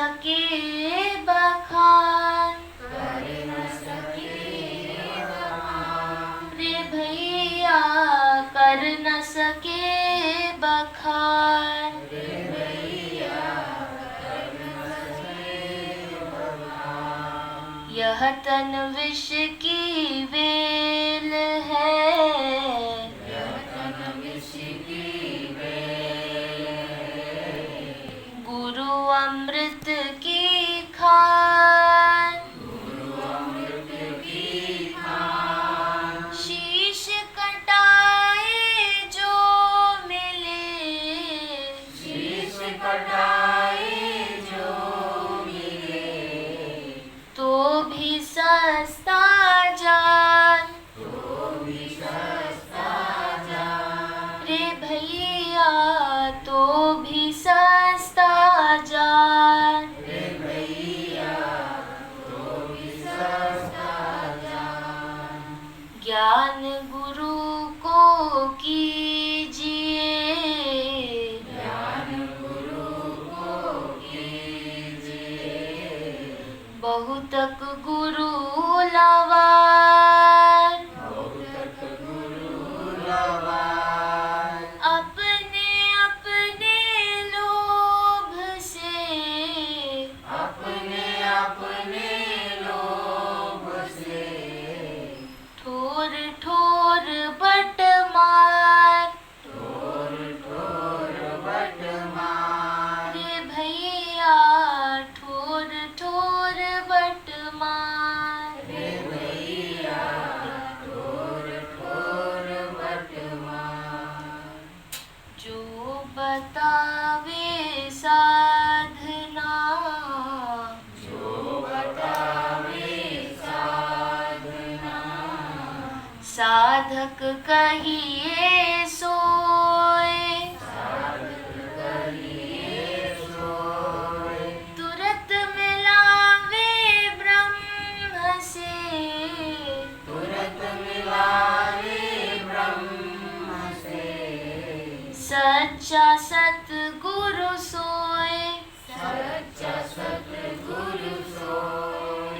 सके बखान, रे भैया कर न सके बखान। यह तन विष की वेल है, गुरु अमृत की खान। शीश कटाए जो मिले, तो भी सस्ता जान, रे भैया तो भी सस्ता जान। ज्ञान गुरु को कीजिए, बहुतक गुरु लवान। अपने अपने लोभ से ठोर ठोर बट मार, रे भैया ठोर ठोर बट मार। जो बतावे साधना, साधक कहिए सोए, तुरत मिलावे ब्रह्म से, सच्चा सतगुरु सोए,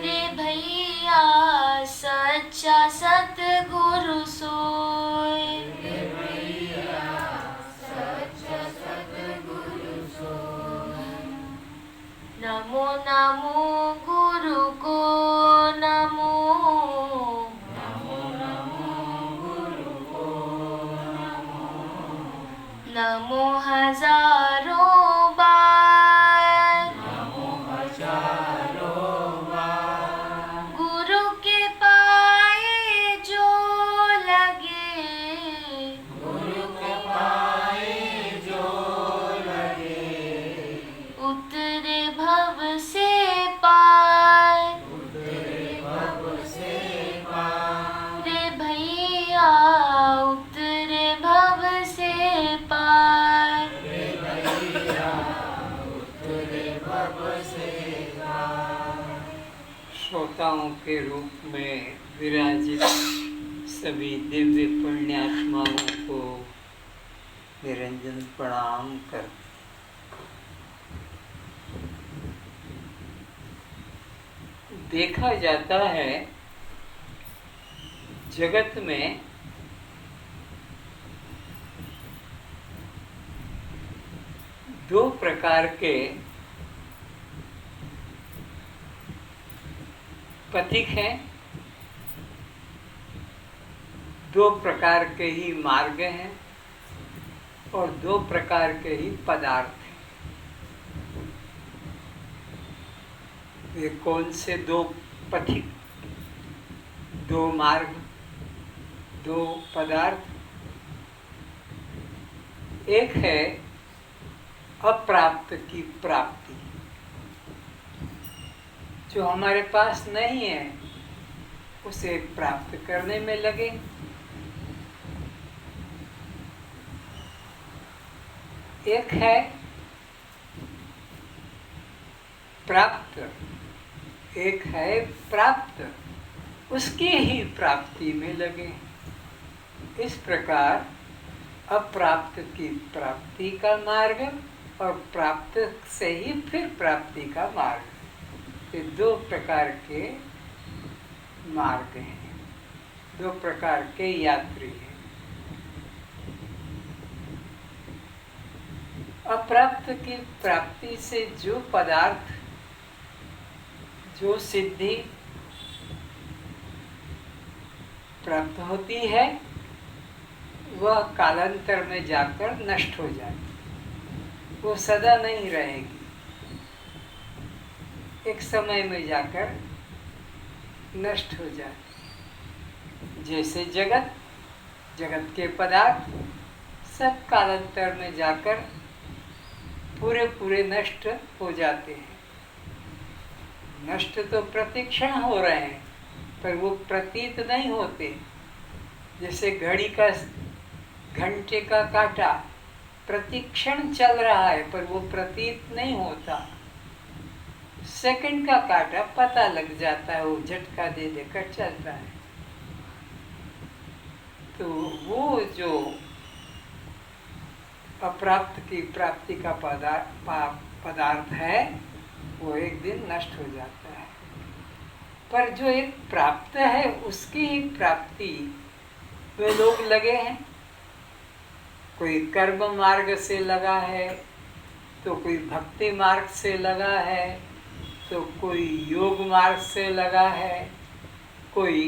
रे भैया सच्चा सतगुरु सोए। नमो नमो गुरु को नमो, नमो हजारों बार, गुरु के पाए जो लगे, उतरे भव से पार, रे भैया उतरे भव से पार। श्रोताओं के रूप में विराजित सभी दिव्य पुण्यात्माओं को निरंजन प्रणाम कर। देखा जाता है जगत में दो प्रकार के पथिक हैं, दो प्रकार के ही मार्ग हैं और दो प्रकार के ही पदार्थ हैं। वे कौन से दो पथिक, दो मार्ग, दो पदार्थ? एक है अप्राप्त की प्राप्ति, जो हमारे पास नहीं है उसे प्राप्त करने में लगे। एक है प्राप्त, एक है प्राप्त, उसकी ही प्राप्ति में लगे। इस प्रकार अप्राप्त की प्राप्ति का मार्ग और प्राप्त से ही फिर प्राप्ति का मार्ग। ये दो प्रकार के मार्ग हैं, दो प्रकार के यात्री हैं। अप्राप्त की प्राप्ति से जो पदार्थ, जो सिद्धि प्राप्त होती है वह कालांतर में जाकर नष्ट हो जाती, वो सदा नहीं रहेगी, एक समय में जाकर नष्ट हो जाती। जैसे जगत, जगत के पदार्थ सब कालांतर में जाकर पूरे पूरे नष्ट हो जाते हैं। नष्ट तो प्रतिक्षण हो रहे हैं पर वो प्रतीत नहीं होते। जैसे घड़ी का, घंटे का कांटा प्रतिक्षण चल रहा है पर वो प्रतीत नहीं होता। सेकंड का कांटा पता लग जाता है, वो झटका दे देकर चलता है। तो वो जो अप्राप्त की प्राप्ति का पदार्थ है वो एक दिन नष्ट हो जाता है। पर जो एक प्राप्त है उसकी ही प्राप्ति में लोग लगे हैं। कोई कर्म मार्ग से लगा है, तो कोई भक्ति मार्ग से लगा है, तो कोई योग मार्ग से लगा है, कोई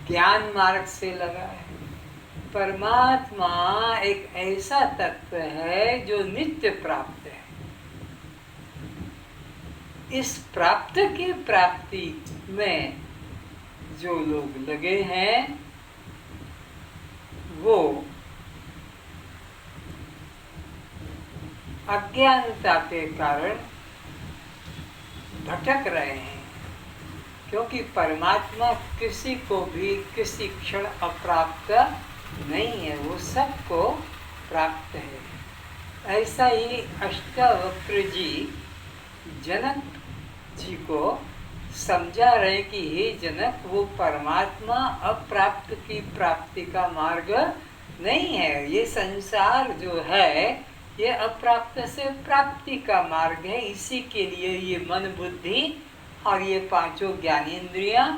ज्ञान मार्ग से लगा है। परमात्मा एक ऐसा तत्व है जो नित्य प्राप्त है। इस प्राप्त की प्राप्ति में जो लोग लगे हैं वो अज्ञानता के कारण भटक रहे हैं, क्योंकि परमात्मा किसी को भी किसी क्षण अप्राप्त नहीं है, वो सबको प्राप्त है। ऐसा ही अष्टावक्र जी जनक जी को समझा रहे कि हे जनक, वो परमात्मा अप्राप्त की प्राप्ति का मार्ग नहीं है। ये संसार जो है ये अप्राप्त से प्राप्ति का मार्ग है। इसी के लिए ये मन, बुद्धि और ये पांचों ज्ञानेंद्रियां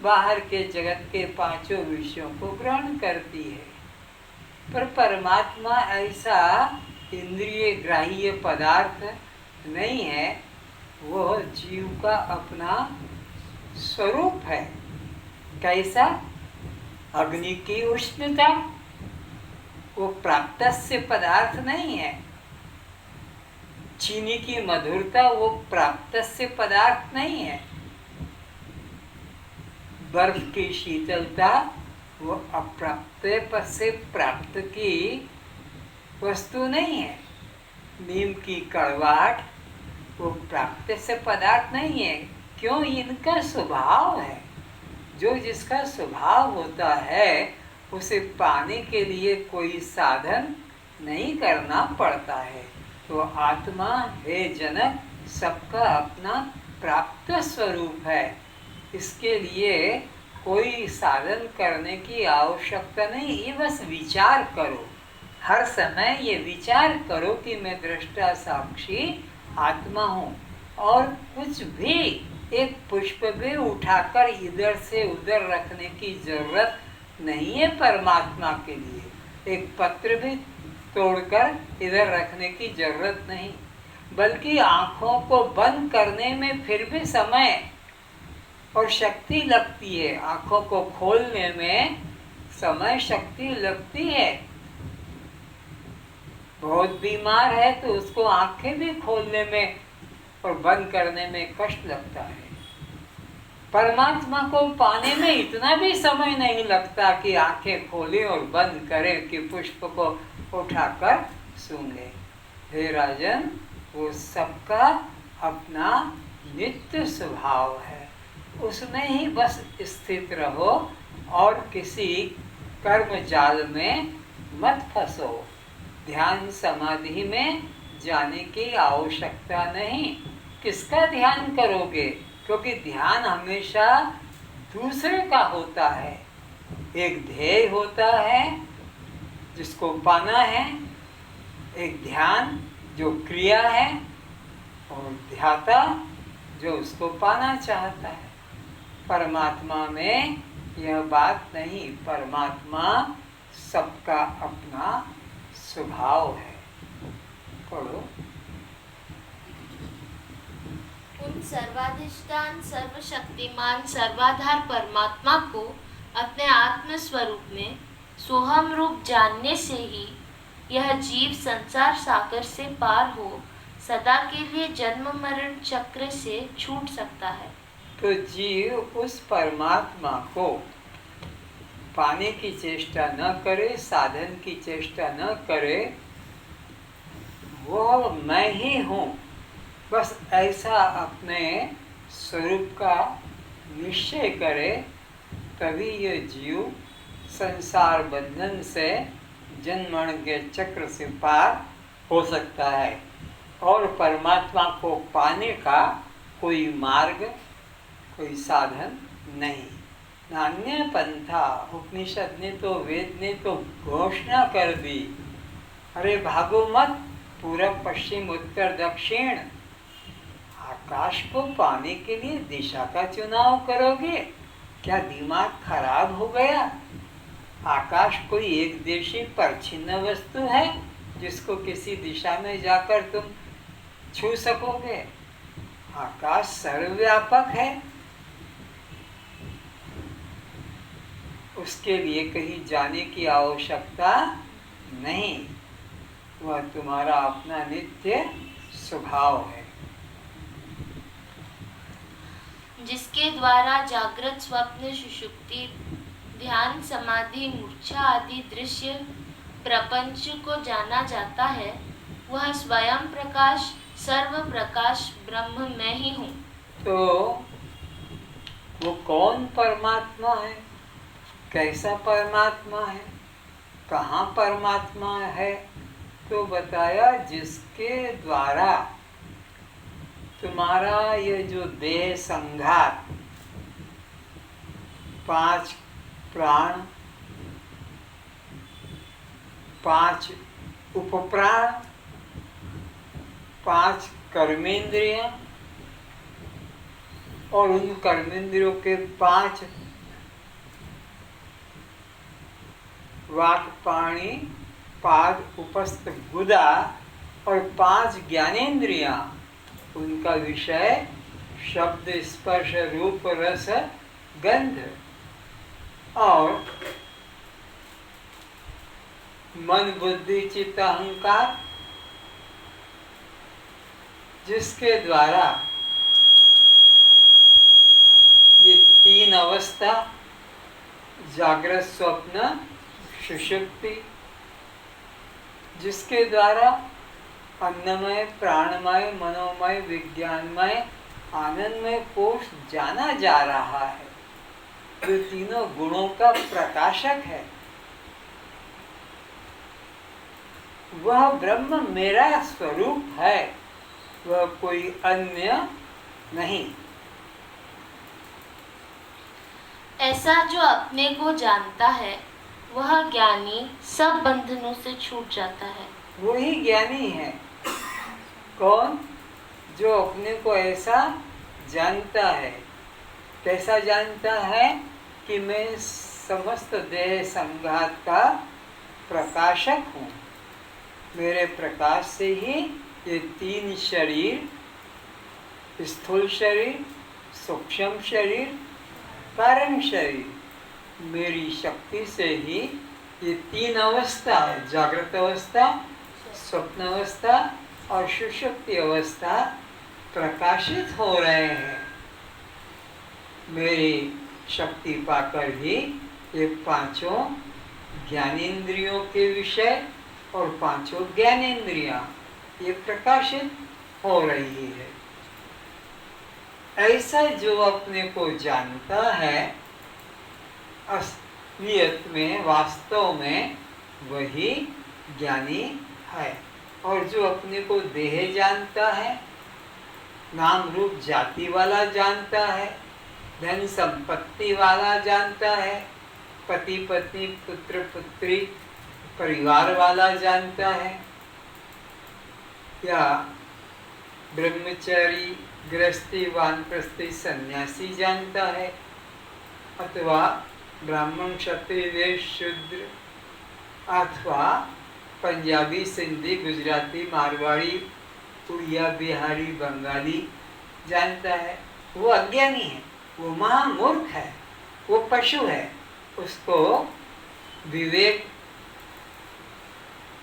बाहर के जगत के पांचों विषयों को ग्रहण करती है। पर परमात्मा ऐसा इंद्रिय ग्राह्य पदार्थ नहीं है, वो जीव का अपना स्वरूप है। कैसा? अग्नि की उष्णता वो प्राप्त से पदार्थ नहीं है। चीनी की मधुरता वो प्राप्त से पदार्थ नहीं है। बर्फ की शीतलता वो अप्राप्त से प्राप्त की वस्तु नहीं है। नीम की कड़वाहट वो प्राप्त से पदार्थ नहीं है। क्यों? इनका स्वभाव है। जो जिसका स्वभाव होता है उसे पाने के लिए कोई साधन नहीं करना पड़ता है। तो आत्मा, हे जनक, सबका अपना प्राप्त स्वरूप है। इसके लिए कोई साधन करने की आवश्यकता नहीं। ये बस विचार करो, हर समय ये विचार करो कि मैं दृष्टा साक्षी आत्मा हूँ, और कुछ भी एक पुष्प भी उठाकर इधर से उधर रखने की जरूरत नहीं है परमात्मा के लिए। एक पत्र भी तोड़कर इधर रखने की जरूरत नहीं, बल्कि आँखों को बंद करने में फिर भी समय और शक्ति लगती है। आँखों को खोलने में समय, शक्ति लगती है। बहुत बीमार है तो उसको आँखें भी खोलने में और बंद करने में कष्ट लगता है। परमात्मा को पाने में इतना भी समय नहीं लगता कि आंखें खोले और बंद करे कि पुष्प को उठाकर सूंघे। हे राजन, वो सबका अपना नित्य स्वभाव है, उसमें ही बस स्थित रहो और किसी कर्म जाल में मत फंसो। ध्यान समाधि में जाने की आवश्यकता नहीं। किसका ध्यान करोगे? क्योंकि ध्यान हमेशा दूसरे का होता है। एक ध्येय होता है जिसको पाना है, एक ध्यान जो क्रिया है और ध्याता जो उसको पाना चाहता है। परमात्मा में यह बात नहीं, परमात्मा सबका अपना स्वभाव है। पढ़ो। उन सर्वाधिष्ठान सर्वशक्तिमान सर्वाधार परमात्मा को अपने आत्म स्वरूप में सोहम रूप जानने से ही यह जीव संसार सागर से पार हो सदा के लिए जन्म मरण चक्र से छूट सकता है। तो जीव उस परमात्मा को पाने की चेष्टा न करे, साधन की चेष्टा न करे, वो मैं ही हूँ, बस ऐसा अपने स्वरूप का निश्चय करे, तभी ये जीव संसार बंधन से जन्म मरण के चक्र से पार हो सकता है। और परमात्मा को पाने का कोई मार्ग, कोई साधन नहीं। नान्य पंथा, उपनिषद ने तो, वेद ने तो घोषणा कर दी, अरे भागो मत, पूरब पश्चिम उत्तर दक्षिण। आकाश को पाने के लिए दिशा का चुनाव करोगे? क्या दिमाग खराब हो गया? आकाश कोई एक देशी परछिन्न वस्तु है जिसको किसी दिशा में जाकर तुम छू सकोगे? आकाश सर्वव्यापक है, उसके लिए कहीं जाने की आवश्यकता नहीं, वह तुम्हारा अपना नित्य स्वभाव है। जिसके द्वारा जागृत स्वप्न सुषुप्ति ध्यान समाधि मूर्छा आदि दृश्य प्रपंच को जाना जाता है, वह स्वयं प्रकाश सर्व प्रकाश ब्रह्म मैं ही हूँ। तो वो कौन परमात्मा है, कैसा परमात्मा है, कहाँ परमात्मा है? तो बताया, जिसके द्वारा तुम्हारा ये जो देह संघात, 5 प्राण, 5 उपप्राण, 5 कर्मेंद्रियां और उन कर्मेंद्रियों के 5 वाक पाणी पाद उपस्थ गुदा और 5 ज्ञानेंद्रियां, उनका विषय शब्द स्पर्श रूप रस गंध, और मन बुद्धि चित्त अहंकार, जिसके द्वारा ये 3 अवस्था जागृत स्वप्न सुषुप्ति, जिसके द्वारा अन्नमय प्राणमय मनोमय विज्ञानमय आनंदमय कोश जाना जा रहा है, जो तीनों गुणों का प्रकाशक है, वह ब्रह्म मेरा स्वरूप है, वह कोई अन्य नहीं। ऐसा जो अपने को जानता है, वह ज्ञानी सब बंधनों से छूट जाता है। वही ज्ञानी है। कौन? जो अपने को ऐसा जानता है। कैसा जानता है? कि मैं समस्त देह संघात का प्रकाशक हूँ, मेरे प्रकाश से ही ये 3 शरीर, स्थूल शरीर, सूक्ष्म शरीर, कारण शरीर, मेरी शक्ति से ही ये 3 अवस्था, जागृत अवस्था, स्वप्न अवस्था और सुषुप्ति अवस्था प्रकाशित हो रहे हैं। मेरी शक्ति पाकर ही ये 5 ज्ञानेंद्रियों के विषय और 5 ज्ञानेंद्रियां ये प्रकाशित हो रही है। ऐसा जो अपने को जानता है, असलियत में वास्तव में वही ज्ञानी है। और जो अपने को देह जानता है, नाम रूप जाति वाला जानता है, धन संपत्ति वाला जानता है, पति पत्नी पुत्र पुत्री परिवार वाला जानता है, या ब्रह्मचारी, गृहस्थी, वानप्रस्थी, सन्यासी जानता है, अथवा ब्राह्मण, क्षत्रिय, वैश्य, शूद्र, अथवा पंजाबी, सिंधी, गुजराती, मारवाड़ी, उड़िया, बिहारी, बंगाली जानता है, वो अज्ञानी है, वो महामूर्ख है, वो पशु है। उसको विवेक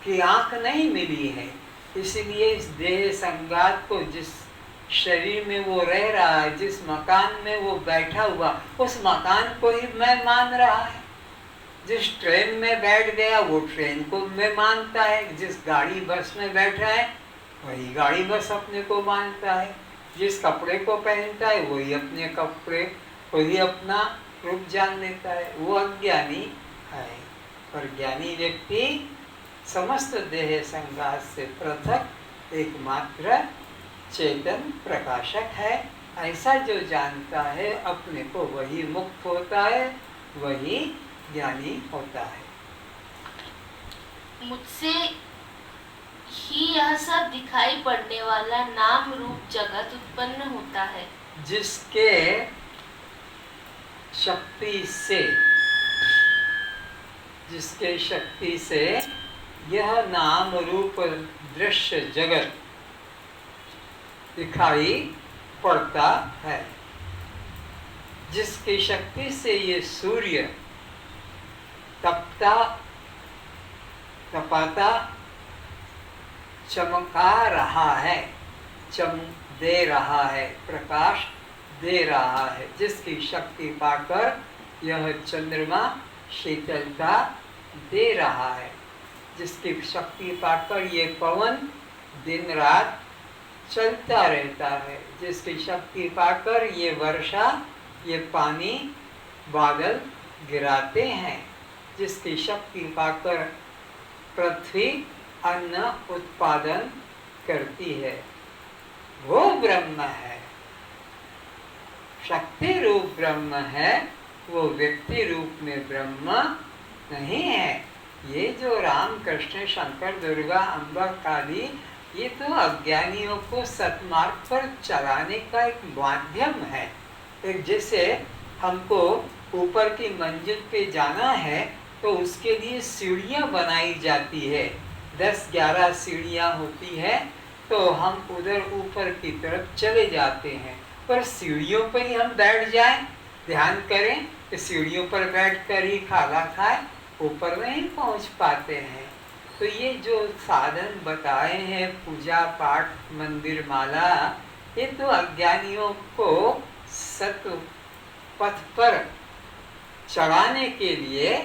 की आंख नहीं मिली है, इसलिए इस देह संगात को, जिस शरीर में वो रह रहा है, जिस मकान में वो बैठा हुआ, उस मकान को ही मैं मान रहा है। जिस ट्रेन में बैठ गया वो ट्रेन को मैं मानता है, जिस गाड़ी बस में बैठा है वही गाड़ी बस अपने को मानता है, जिस कपड़े को पहनता है वही अपने कपड़े, वही अपना रूप जान लेता है। वो अज्ञानी है। पर ज्ञानी व्यक्ति समस्त देह संघात से पृथक एकमात्र चेतन प्रकाशक है। ऐसा जो जानता है अपने को, वही मुक्त होता है, वही ज्ञानी होता है। मुझसे ही यह सब दिखाई पड़ने वाला नाम रूप जगत उत्पन्न होता है, जिसके शक्ति से यह नाम रूप दृश्य जगत दिखाई पड़ता है, जिसकी शक्ति से ये सूर्य तपाता चमका रहा है, दे रहा है, प्रकाश दे रहा है, जिसकी शक्ति पाकर यह चंद्रमा शीतलता दे रहा है, जिसकी शक्ति पाकर ये पवन दिन रात चलता रहता है, जिसकी शक्ति पाकर ये वर्षा, ये पानी बादल गिराते हैं, जिसकी शक्ति पाकर पृथ्वी अन्न उत्पादन करती है, वो ब्रह्म है। शक्ति रूप ब्रह्म है, वो व्यक्ति रूप में ब्रह्म नहीं है। ये जो राम, कृष्ण, शंकर, दुर्गा, अम्बा, काली, ये तो अज्ञानियों को सतमार्ग पर चलाने का एक माध्यम है। एक जैसे हमको ऊपर की मंजिल पे जाना है तो उसके लिए सीढ़ियाँ बनाई जाती है, 10-11 सीढ़ियाँ होती है, तो हम उधर ऊपर की तरफ चले जाते हैं। पर सीढ़ियों पर ही हम बैठ जाएं, ध्यान करें कि सीढ़ियों पर बैठकर ही खाना खाए, ऊपर नहीं पहुंच पाते हैं। तो ये जो साधन बताए हैं, पूजा पाठ, मंदिर माला, ये तो अज्ञानियों को सत्य पथ पर चढ़ाने के लिए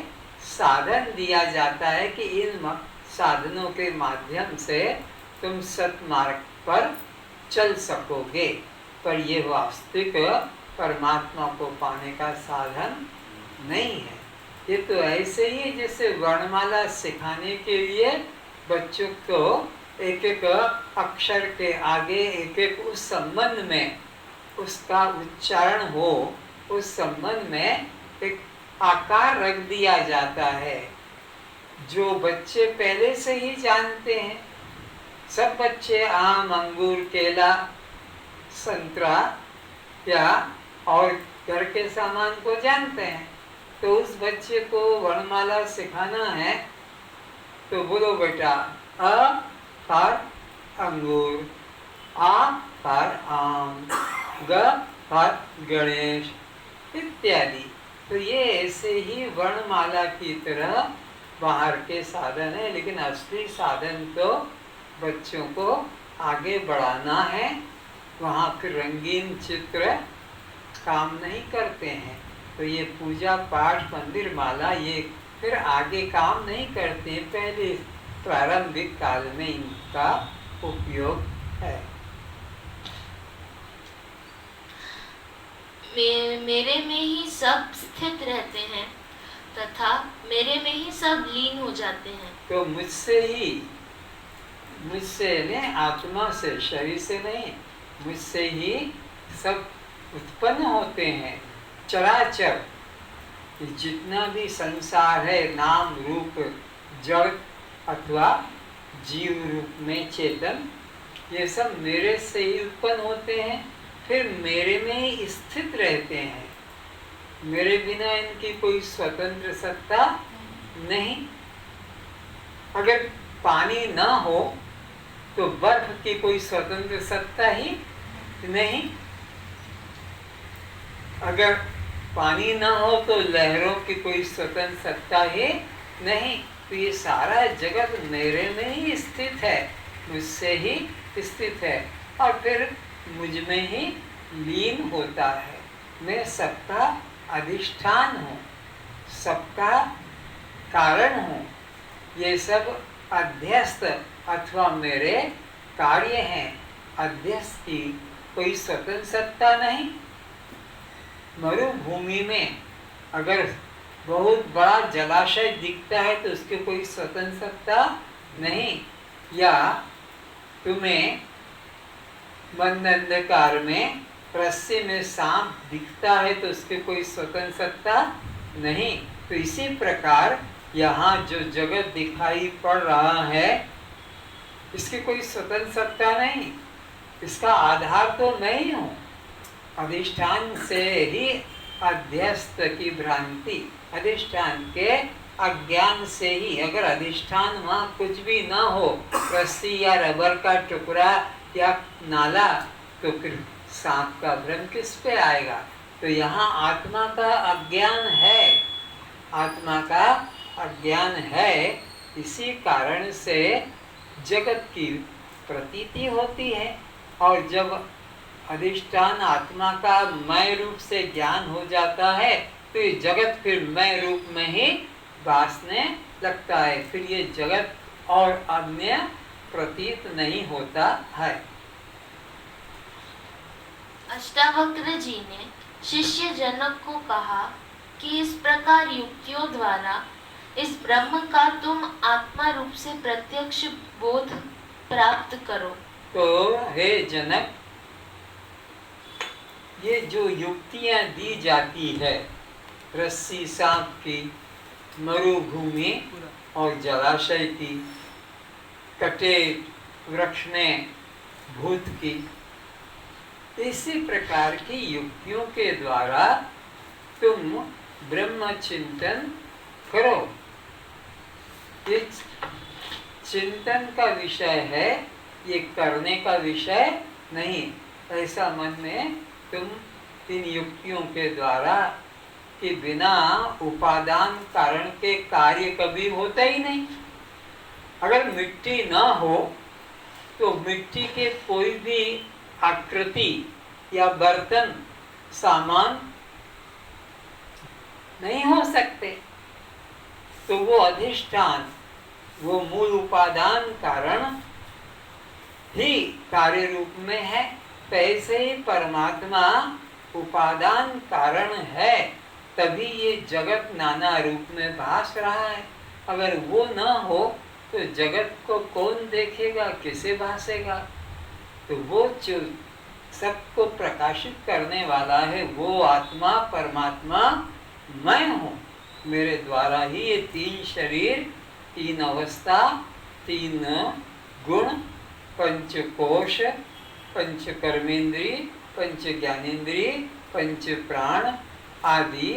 साधन दिया जाता है कि इन साधनों के माध्यम से तुम सतमार्ग पर चल सकोगे। पर ये वास्तविक परमात्मा को पाने का साधन नहीं है। ये तो ऐसे ही जैसे वर्णमाला सिखाने के लिए बच्चों को एक एक अक्षर के आगे एक एक उस संबंध में उसका उच्चारण हो, उस संबंध में एक आकार रख दिया जाता है, जो बच्चे पहले से ही जानते हैं। सब बच्चे आम, अंगूर, केला, संतरा या और घर के सामान को जानते हैं। तो उस बच्चे को वर्णमाला सिखाना है तो बोलो बेटा, अ पर अंगूर, आ पर आम, ग पर गणेश इत्यादि। तो ये ऐसे ही वर्णमाला की तरह बाहर के साधन है, लेकिन असली साधन तो बच्चों को आगे बढ़ाना है। वहाँ फिर रंगीन चित्र काम नहीं करते हैं। तो ये पूजा पाठ, मंदिर माला, ये फिर आगे काम नहीं करते, पहले प्रारंभिक काल में इनका उपयोग है। मेरे में ही सब स्थित रहते हैं तथा मेरे में ही सब लीन हो जाते हैं। तो मुझसे ने आत्मा से, शरीर से नहीं, मुझसे ही सब उत्पन्न होते हैं। चराचर जितना भी संसार है, नाम रूप जड़ अथवा जीव रूप में चेतन, ये सब मेरे से ही उत्पन्न होते हैं, फिर मेरे में ही स्थित रहते हैं। मेरे बिना इनकी कोई स्वतंत्र सत्ता नहीं। अगर पानी ना हो तो बर्फ की कोई स्वतंत्र सत्ता ही नहीं। अगर पानी ना हो तो लहरों की कोई स्वतंत्र सत्ता ही नहीं। तो ये सारा जगत मेरे में ही स्थित है, मुझसे ही स्थित है और फिर मुझ में ही लीन होता है। मैं सबका अधिष्ठान हूँ, सबका कारण हूँ। ये सब अध्यस्त अथवा मेरे कार्य हैं। अध्यस्त की कोई स्वतंत्र सत्ता नहीं। मरुभूमि में अगर बहुत बड़ा जलाशय दिखता है तो उसकी कोई स्वतंत्र सत्ता नहीं। या तुम्हें मंद अंधकार में रस्सी में सांप दिखता है तो उसकी कोई स्वतंत्र सत्ता नहीं। तो इसी प्रकार यहाँ जो जगत दिखाई पड़ रहा है इसकी कोई स्वतंत्र सत्ता नहीं। इसका आधार तो मैं ही हूँ। अधिष्ठान से ही अध्यस्त की भ्रांति, अधिष्ठान के अज्ञान से ही। अगर अधिष्ठान वहाँ कुछ भी ना हो, रस्सी या रबर का टुकड़ा या नाला, तो फिर सांप का भ्रम किस पे आएगा। तो यहाँ आत्मा का अज्ञान है, आत्मा का अज्ञान है। इसी कारण से जगत की प्रतीति होती है। और जब अधिष्ठान आत्मा का मैं रूप से ज्ञान हो जाता है तो ये जगत फिर मैं रूप में ही भासने लगता है। फिर ये जगत और अन्य प्रतीत नहीं होता है। अष्टावक्र जी ने शिष्य जनक को कहा कि इस प्रकार युक्तियों द्वारा इस ब्रह्म का तुम आत्मा रूप से प्रत्यक्ष बोध प्राप्त करो। तो हे जनक, ये जो युक्तियां दी जाती है रस्सी सांप की, मरुभूमि और जलाशय की, कटे वृक्ष में भूत की, इसी प्रकार की युक्तियों के द्वारा तुम ब्रह्म चिंतन करो। ये चिंतन का विषय है, ये करने का विषय नहीं। ऐसा मन में तुम इन युक्तियों के द्वारा कि बिना उपादान कारण के कार्य कभी होता ही नहीं। अगर मिट्टी ना हो तो मिट्टी के कोई भी आकृति या बर्तन सामान नहीं हो सकते। तो वो अधिष्ठान, वो मूल उपादान कारण ही कार्य रूप में है। पैसे ही परमात्मा उपादान कारण है, तभी ये जगत नाना रूप में भास रहा है। अगर वो न हो तो जगत को कौन देखेगा, किसे भासेगा। तो वो जो सबको प्रकाशित करने वाला है वो आत्मा परमात्मा मैं हूँ। मेरे द्वारा ही ये तीन शरीर, तीन अवस्था, तीन गुण, पंच कोश, पंच कर्मेंद्री, पंच ज्ञानेंद्री, पंच प्राण आदि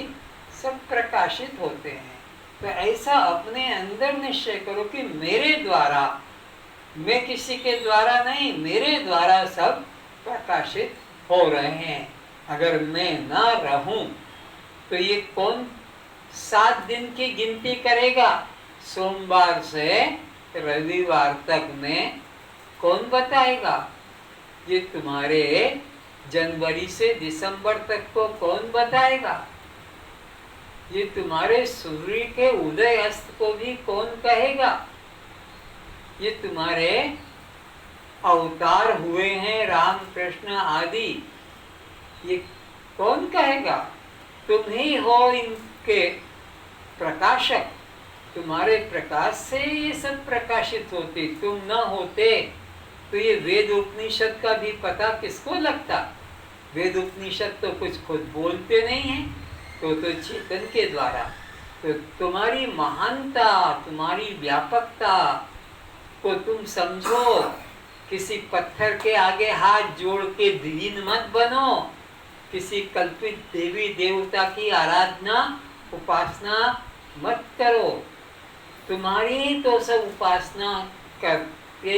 सब प्रकाशित होते हैं। तो ऐसा अपने अंदर निश्चय करो कि मेरे द्वारा, मैं किसी के द्वारा नहीं, मेरे द्वारा सब प्रकाशित हो रहे हैं। अगर मैं ना रहूं तो ये कौन 7 दिन की गिनती करेगा? सोमवार से रविवार तक में कौन बताएगा? ये तुम्हारे जनवरी से दिसंबर तक को कौन बताएगा? ये तुम्हारे सूर्य के उदय अस्त को भी कौन कहेगा? ये तुम्हारे अवतार हुए हैं राम कृष्ण आदि, ये कौन कहेगा? तुम ही हो इनके प्रकाशक। तुम्हारे प्रकाश से ये सब प्रकाशित होते। तुम न होते तो ये वेद उपनिषद का भी पता किसको लगता? वेद उपनिषद तो कुछ खुद बोलते नहीं हैं, तो चेतन के द्वारा। तो तुम्हारी महानता, तुम्हारी व्यापकता को तुम समझो किसी पत्थर के आगे हाथ जोड़ के दीन मत बनो। किसी कल्पित देवी देवता की आराधना उपासना मत करो। तुम्हारी तो सब उपासना करके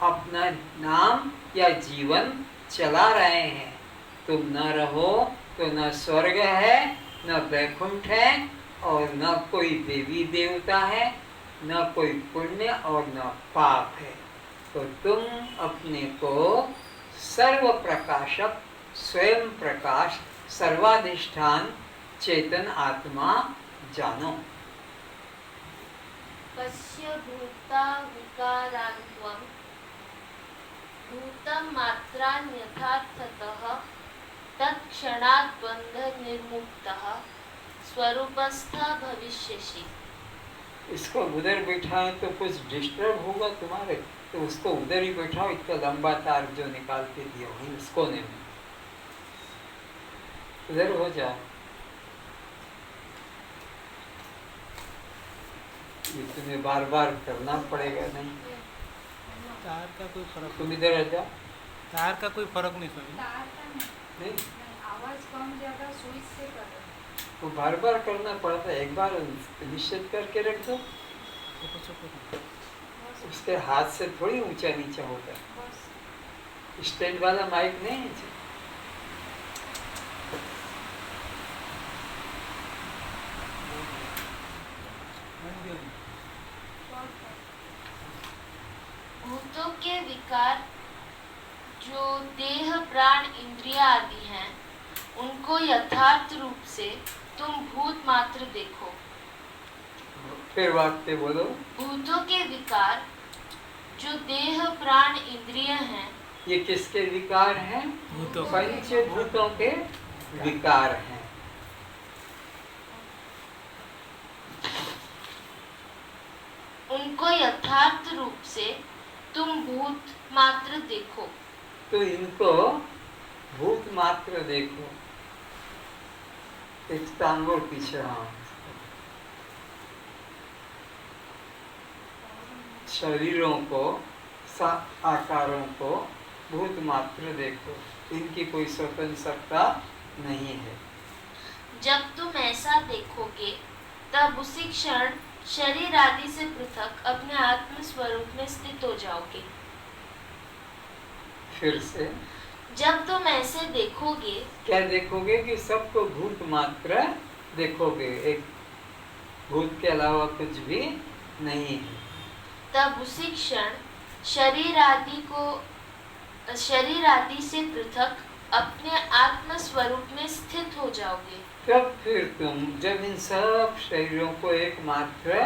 अपना नाम या जीवन चला रहे हैं। तुम न रहो तो न स्वर्ग है, न वैकुंठ है, और न कोई देवी देवता है, न कोई पुण्य और न पाप है। तो तुम अपने को सर्व प्रकाशक, स्वयं प्रकाश, सर्वाधिष्ठान चेतन आत्मा जानो। पश्य भूता विकारान्त्वं भूतं मात्रान्यथार्थतः तत्क्षणात् बन्ध निर्मुक्तः स्वरूपस्थः भविष्यसि। इसको उधर बैठाओ तो कुछ डिस्टर्ब होगा तुम्हारे, तो उसको उधर ही बैठाओ। इतना लंबा तार जो निकाल के दिया हो इस कोने में, उधर हो जाओ। ये तुम्हें बार बार करना पड़ेगा नहीं। तार का कोई फर्क तुम इधर आ जाओ। तार का कोई फर्क नहीं स्वामी। तार का नहीं, आवाज कम ज्यादा स्विच से करो। तो बार बार करना पड़ता है। एक बार निश्चित करके रख दो, उसके हाथ से थोड़ी ऊंचा नीचा होता है। बस स्टैंड वाला माइक नहीं है। भूतों के विकार जो देह प्राण इंद्रिय आदि हैं, उनको यथार्थ रूप से तुम भूत मात्र देखो। फिर वाक्य बोलो। भूतों के विकार जो देह प्राण इंद्रिय हैं, ये किसके विकार हैं? भूतों। पंचभूतों के विकार हैं। उनको यथार्थ रूप से तुम भूत मात्र देखो। तो इनको भूत मात्र देखो। एक टांग और पीछे हाँ। शरीरों को, आकारों को भूत मात्र देखो। इनकी कोई स्वतंत्र सत्ता नहीं है। जब तुम ऐसा देखोगे तब उसी क्षण शरीर आदि से पृथक अपने आत्म स्वरूप में स्थित हो जाओगे। फिर से जब तुम ऐसे देखोगे, क्या देखोगे? कि सबको भूत मात्र देखोगे, एक भूत के अलावा कुछ भी नहीं है। तब उसी क्षण शरीर आदि से पृथक अपने आत्म स्वरूप में स्थित हो जाओगे। तब फिर तुम जब इन सब शरीरों को एकमात्र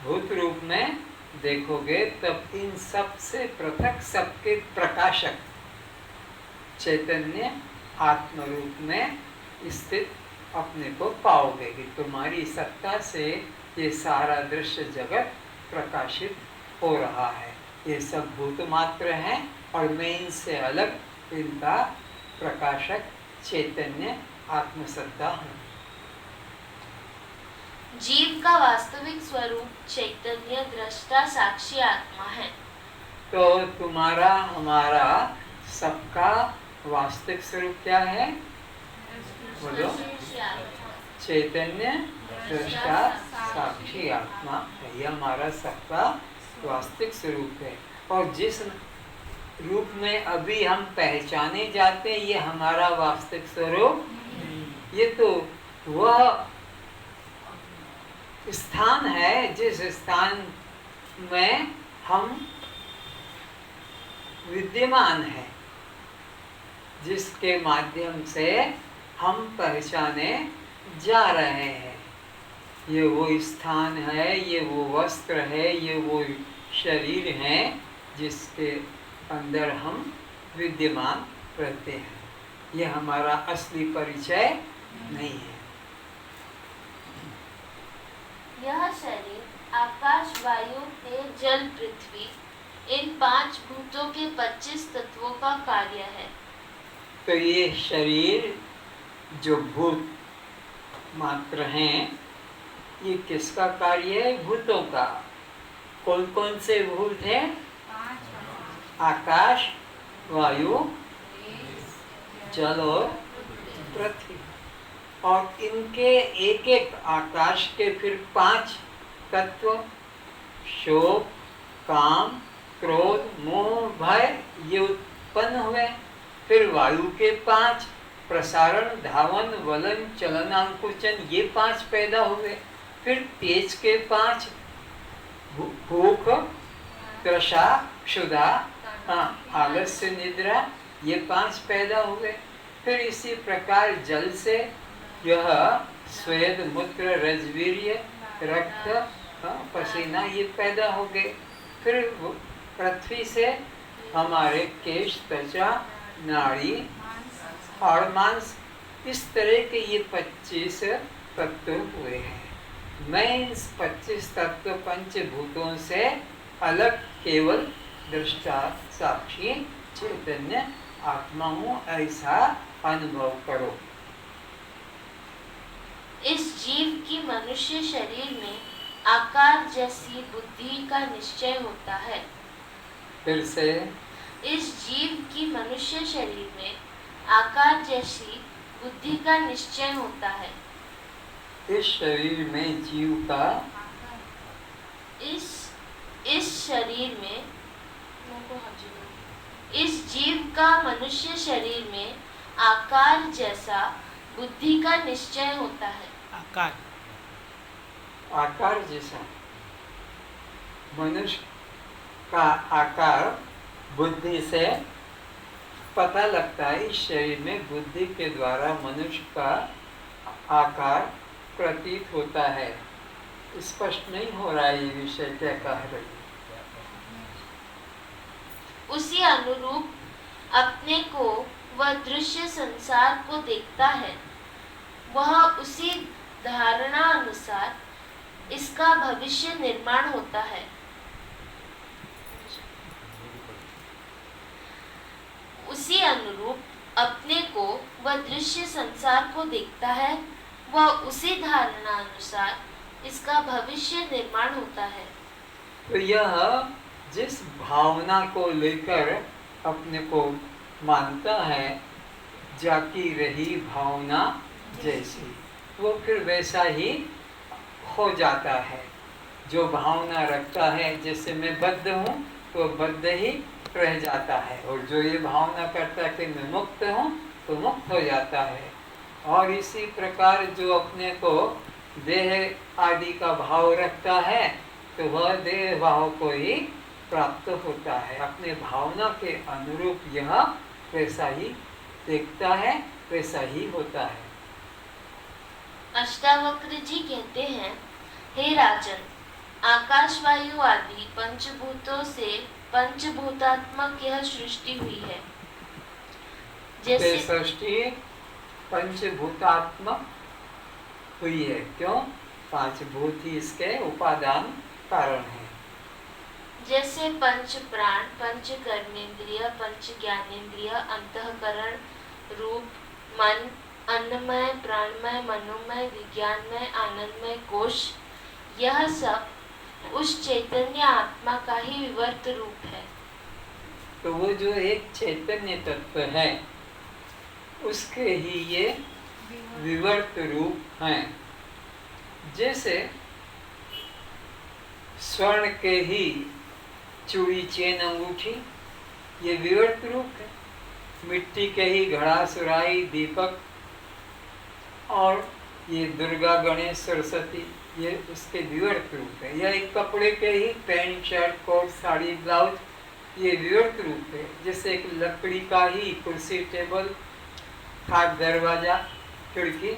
भूत रूप में देखोगे, तब इन सब से पृथक सबके प्रकाशक चैतन्य आत्म रूप में स्थित अपने को पाओगे। कि तुम्हारी सत्ता से ये सारा दृश्य जगत प्रकाशित हो रहा है। ये सब भूत मात्र हैं और मैं इनसे अलग इनका प्रकाशक चैतन्य आत्मसत्ता हूँ। जीव का वास्तविक स्वरूप चैतन्य दृष्टा साक्षी आत्मा है। तो तुम्हारा हमारा सबका वास्तविक स्वरूप क्या है? बोलो। चैतन्य दृष्टा साक्षी आत्मा, ये हमारा सबका वास्तविक स्वरूप है। और जिस रूप में अभी हम पहचाने जाते हैं, ये हमारा वास्तविक स्वरूप, ये तो वह स्थान है जिस स्थान में हम विद्यमान हैं, जिसके माध्यम से हम पहचाने जा रहे हैं। ये वो स्थान है, ये वो वस्त्र है, ये वो शरीर है जिसके अंदर हम विद्यमान रहते हैं। ये हमारा असली परिचय नहीं है। यह शरीर आकाश, वायु, तेज, जल, पृथ्वी, इन 5 भूतों के 25 तत्वों का कार्य है। तो ये शरीर जो भूत मात्र हैं, ये किसका कार्य है? भूतों का। कौन कौन से भूत हैं? आकाश, वायु, जल और पृथ्वी। और इनके एक एक आकाश के फिर 5 तत्व, शोक, काम, क्रोध, मोह, भय, ये उत्पन्न हुए। फिर वायु के 5, प्रसारण, धावन, वलन, चलन, अंकुचन, ये 5 पैदा हुए। फिर तेज के 5, भूख, तृषा, क्षुधा, आलस्य, निद्रा, ये 5 पैदा हुए। फिर इसी प्रकार जल से यह स्वेद, मूत्र, रजवीर्य, रक्त, पसीना, ये पैदा हो गए। फिर पृथ्वी से हमारे केश, त्वचा, नाड़ी और मांस, इस तरह के ये 25 तत्व हुए हैं। मैं इन 25 तत्व पंचभूतों से अलग केवल दृष्टा, साक्षी, चैतन्य आत्मा हूँ, ऐसा अनुभव करो। इस जीव की मनुष्य शरीर में आकार जैसी बुद्धि का निश्चय होता है। फिर से, इस जीव की मनुष्य शरीर में आकार जैसी बुद्धि का निश्चय होता है। इस शरीर में जीव का, इस शरीर में, इस जीव का मनुष्य शरीर में आकार जैसा बुद्धि का निश्चय होता है। आकार जैसा मनुष्य का आकार बुद्धि से पता लगता है। इस शरीर में बुद्धि के द्वारा मनुष्य का आकार प्रतीत होता है। स्पष्ट नहीं हो रहा है ये विषय क्या कह रही है। उसी अनुरूप अपने को वह दृश्य संसार को देखता है। वह उसी धारणा अनुसार इसका भविष्य निर्माण होता है। उसी अनुरूप अपने को वह दृश्य संसार को देखता है। वह उसी धारणा अनुसार इसका भविष्य निर्माण होता है। तो यह जिस भावना को लेकर अपने को मानता है, जाकी रही भावना जैसी, वो फिर वैसा ही हो जाता है। जो भावना रखता है जैसे मैं बद्ध हूँ, तो बद्ध ही रह जाता है। और जो ये भावना करता है कि मैं मुक्त हूँ, तो मुक्त हो जाता है। और इसी प्रकार जो अपने को देह आदि का भाव रखता है, तो वह देह भाव को ही प्राप्त होता है। अपने भावना के अनुरूप यह वैसा ही देखता है, वैसा ही होता है। अष्टावक्र जी कहते हैं, हे राजन, आकाश, वायु आदि पंचभूतों से पंचभूतात्मक यह सृष्टि हुई है। जैसे सृष्टि पंचभूतात्मक हुई है। क्यों? 5 भूत ही इसके उपादान कारण है। जैसे पंच प्राण, पंच कर्मेंद्रिय, पंच ज्ञानेंद्रिय, अंतःकरण, रूप, मन, अन्नमय, प्राणमय, मनोमय, विज्ञानमय, आनंदमय कोश, यह सब उस चैतन्य आत्मा का ही विवर्त रूप है। तो वो जो एक चैतन्य तत्व है, उसके ही ये विवर्त रूप हैं। जैसे स्वर्ण के ही चूड़ी, चेन, अंगूठी, ये विवर्त रूप है। मिट्टी के ही घड़ा, सुराही, दीपक, और ये दुर्गा, गणेश, सरस्वती, ये उसके विवर्त रूप है। या एक कपड़े के ही pant, shirt, coat, sari, blouse, ये विवर्त रूप है। जैसे एक लकड़ी का ही कुर्सी, टेबल, खाट, दरवाजा, खिड़की,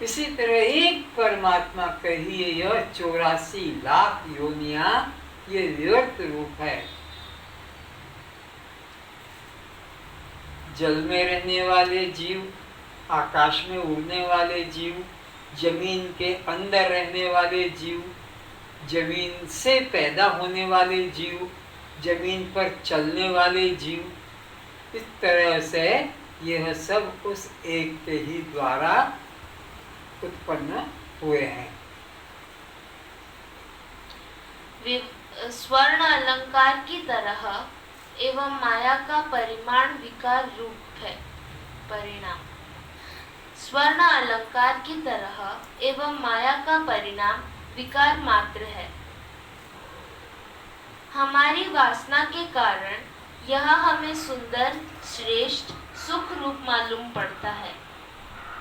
इसी तरह एक परमात्मा कहिए यह 84 लाख योनियां, ये विवर्त रूप है। जल में रहने वाले जीव, आकाश में उड़ने वाले जीव, जमीन के अंदर रहने वाले जीव, जमीन से पैदा होने वाले जीव, जमीन पर चलने वाले जीव, इस तरह से यह सब उस एक के ही द्वारा उत्पन्न हुए हैं। स्वर्ण अलंकार की तरह एवं माया का परिमाण विकार रूप है। परिणाम स्वर्ण अलंकार की तरह एवं माया का परिणाम विकार मात्र है। हमारी वासना के कारण यह हमें सुंदर, श्रेष्ठ, सुख रूप मालूम पड़ता है।